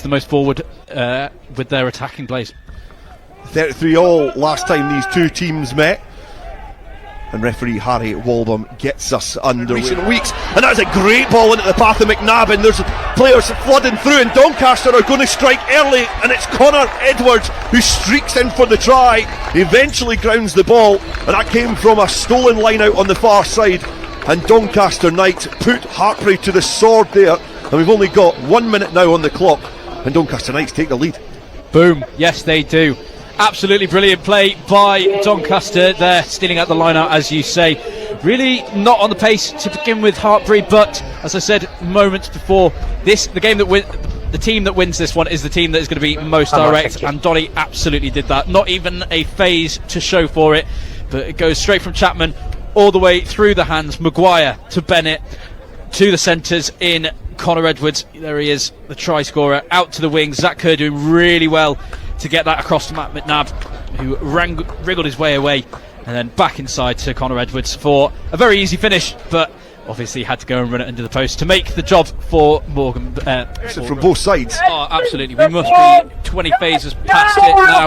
the most forward with their attacking plays. 33-all last time these two teams met, and referee Harry Walbom gets us under recent weeks, and that's a great ball into the path of McNabb, and there's players flooding through, and Doncaster are going to strike early, and it's Connor Edwards who streaks in for the try. He eventually grounds the ball, and that came from a stolen line out on the far side, and Doncaster Knights put Hartpury to the sword there, and we've only got 1 minute now on the clock, and Doncaster Knights take the lead. Boom, yes they do. Absolutely brilliant play by Doncaster there, stealing out the line out, as you say. Really not on the pace to begin with, Hartpury, but as I said moments before, the team that wins this one is the team that is going to be most direct, and Donny absolutely did that. Not even a phase to show for it, but it goes straight from Chapman all the way through the hands, Maguire to Bennett, to the centres in Connor Edwards. There he is, the try scorer, out to the wings. Zach Kerr doing really well to get that across to Matt McNabb, who wriggled his way away, and then back inside to Connor Edwards for a very easy finish, but obviously had to go and run it under the post to make the job for Morgan. From both sides. Oh, absolutely. We must be 20 phases past it now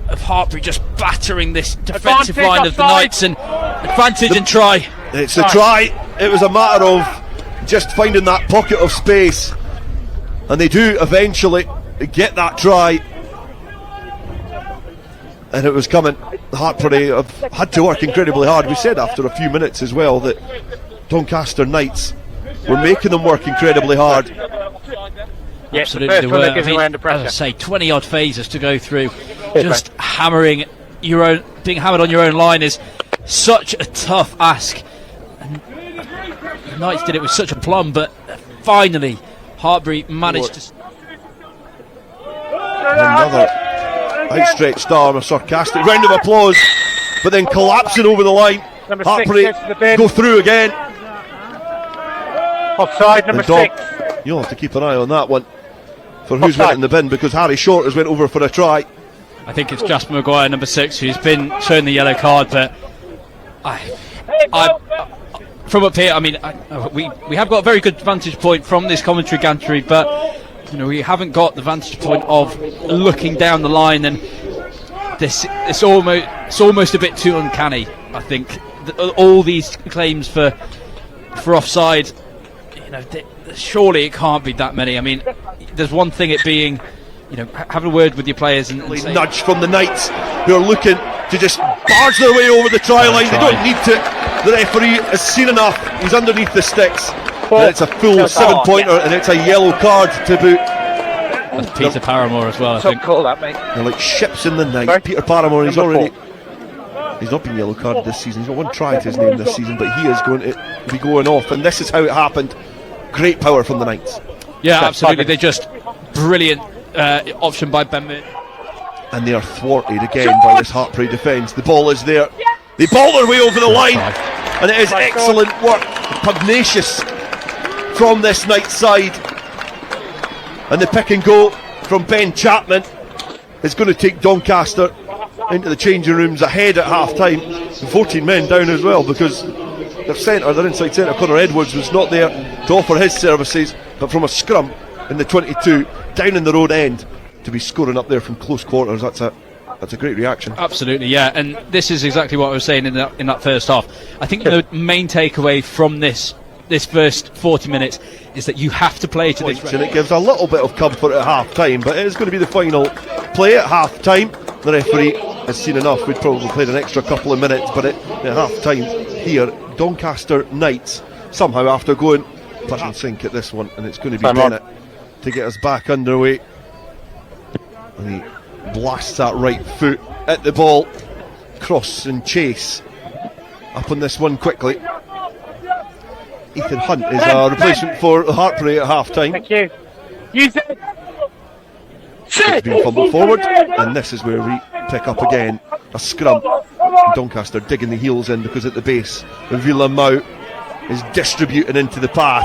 of Hartpury just battering this defensive line of the Knights, and advantage and try. It's a try. It was a matter of just finding that pocket of space, and they do eventually get that try. And it was coming. Hartpury have had to work incredibly hard. We said after a few minutes as well that Doncaster Knights were making them work incredibly hard. Yes, absolutely, the first one under pressure. As I say, 20 odd phases to go through. Just hammering your own, being hammered on your own line is such a tough ask. And the Knights did it with such a plum, but finally Hartpury managed to. Another outstretched arm, a sarcastic round of applause, but then collapsing over the line. Hartpury go through again. Offside, number 6. You'll have to keep an eye on that one for who's went in the bin, because Harry Short has went over for a try. I think it's Jasper Maguire, number 6, who's been shown the yellow card, but from up here, I mean, we have got a very good vantage point from this commentary gantry, but you know, we haven't got the vantage point of looking down the line, and it's almost a bit too uncanny. I think all these claims for offside, you know, surely it can't be that many. I mean, there's one thing it being, you know, have a word with your players and say, nudge from the Knights, who are looking to just barge their way over the try line. They don't need to. The referee has seen enough. He's underneath the sticks. And it's a full 7-pointer, and it's a yellow card to boot. That's Peter Paramore as well, I think. Call that, mate. They're like ships in the night. Sorry? Peter Paramore, he's not been yellow carded this season. He's got one try to his name this season, but he is going to be going off, and this is how it happened. Great power from the Knights. Yeah, absolutely. They're just brilliant option by Ben. And they are thwarted again by this Hartpury defence. The ball is there. They ball their way over the line, and it is excellent work, pugnacious from this Knights side. And the pick and go from Ben Chapman is going to take Doncaster into the changing rooms ahead at half time. 14 men down as well, because their inside centre Connor Edwards was not there to offer his services, but from a scrum in the 22 down in the road end to be scoring up there from close quarters, that's a great reaction. Absolutely, yeah, and this is exactly what I was saying in that first half. I think the main takeaway from this first 40 minutes is that you have to play to this, and it gives a little bit of comfort at half time, but it is going to be the final play at half time. The referee has seen enough. We'd probably played an extra couple of minutes, but at half time here, Doncaster Knights somehow, after going touch and sink at this one, and it's going to be Bennett to get us back underway, and he blasts that right foot at the ball. Cross and chase up on this one quickly. Ethan Hunt is a replacement for Hartpury at half time. Thank you. It's been fumbled forward, and this is where we pick up again a scrum. Doncaster digging the heels in, because at the base Villamau is distributing into the path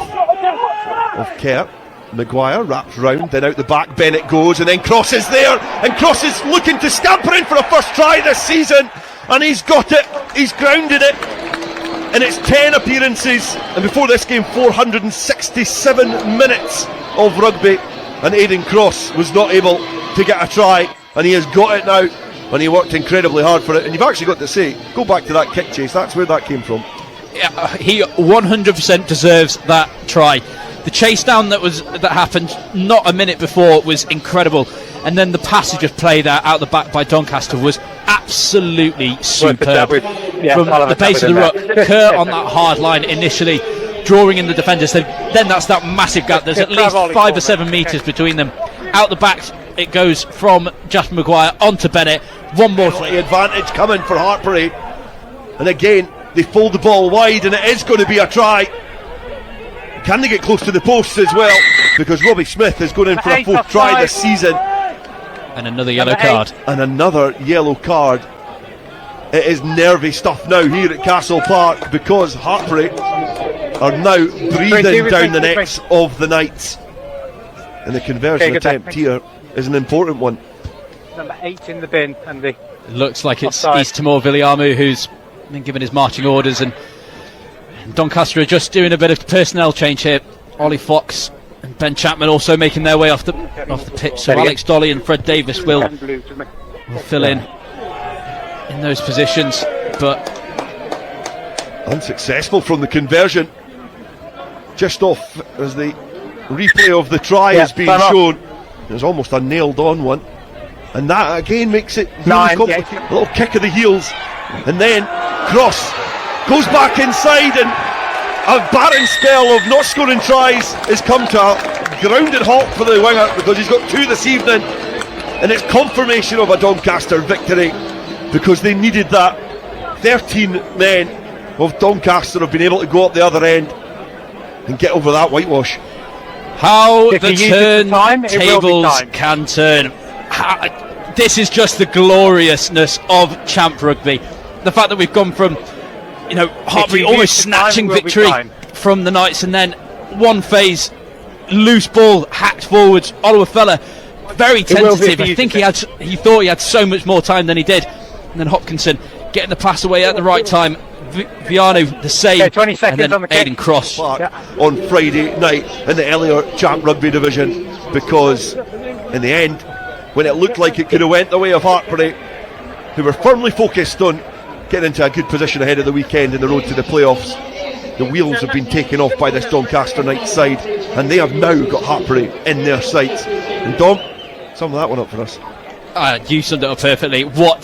of Kerr. Maguire wraps round, then out the back, Bennett goes and then crosses there, and crosses looking to scamper in for a first try this season, and he's got it, he's grounded it, and it's 10 appearances, and before this game 467 minutes of rugby, and Aidan Cross was not able to get a try, and he has got it now, and he worked incredibly hard for it. And you've actually got to say, go back to that kick chase, that's where that came from. Yeah, he 100% deserves that try. The chase down that happened not a minute before was incredible, and then the passage of play there out the back by Doncaster was absolutely superb. From the base of the ruck, Kerr on that hard line initially, drawing in the defenders, then that's that massive gap. There's at least 5 or 7 metres between them. Out the back it goes from Jasper Maguire onto Bennett. One more advantage coming for Hartpury, and again they fold the ball wide, and it is going to be a try. Can they get close to the posts as well? Because Robbie Smith is going in for a 4th try this season. And another yellow card. And another yellow card. It is nervy stuff now here at Castle Park, because Hartpury are now breathing down the necks of the Knights. And the conversion attempt here is an important one. Number 8 in the bin, and the it looks like it's East Timor Viliamu who's been given his marching orders, and Doncaster are just doing a bit of personnel change here. Ollie Fox and Ben Chapman also making their way off the pitch, so Alex Dolly and Fred Davis will fill in those positions, but unsuccessful from the conversion. Just off as the replay of the try is being shown. There's almost a nailed on one, and that again makes it really complicated. A little kick of the heels, and then Cross goes back inside, and a barren spell of not scoring tries has come to a grounded halt for the winger, because he's got 2 this evening, and it's confirmation of a Doncaster victory, because they needed that. 13 men of Doncaster have been able to go up the other end and get over that whitewash. How the turntables can turn. This is just the gloriousness of champ rugby. The fact that we've gone from, Hartpury almost snatching victory from the Knights, and then one phase, loose ball hacked forwards. Oluwafella very tentative. I think he thought he had so much more time than he did, and then Hopkinson getting the pass away at the right time. Viano the same, 20 seconds and then on the Aidan Cross on Friday night in the earlier Champ Rugby division, because in the end, when it looked like it could have went the way of Hartpury, who were firmly focused on getting into a good position ahead of the weekend in the road to the playoffs, the wheels have been taken off by this Doncaster Knights side, and they have now got Hartpury in their sights. And Dom, sum that one up for us. You summed it up perfectly. What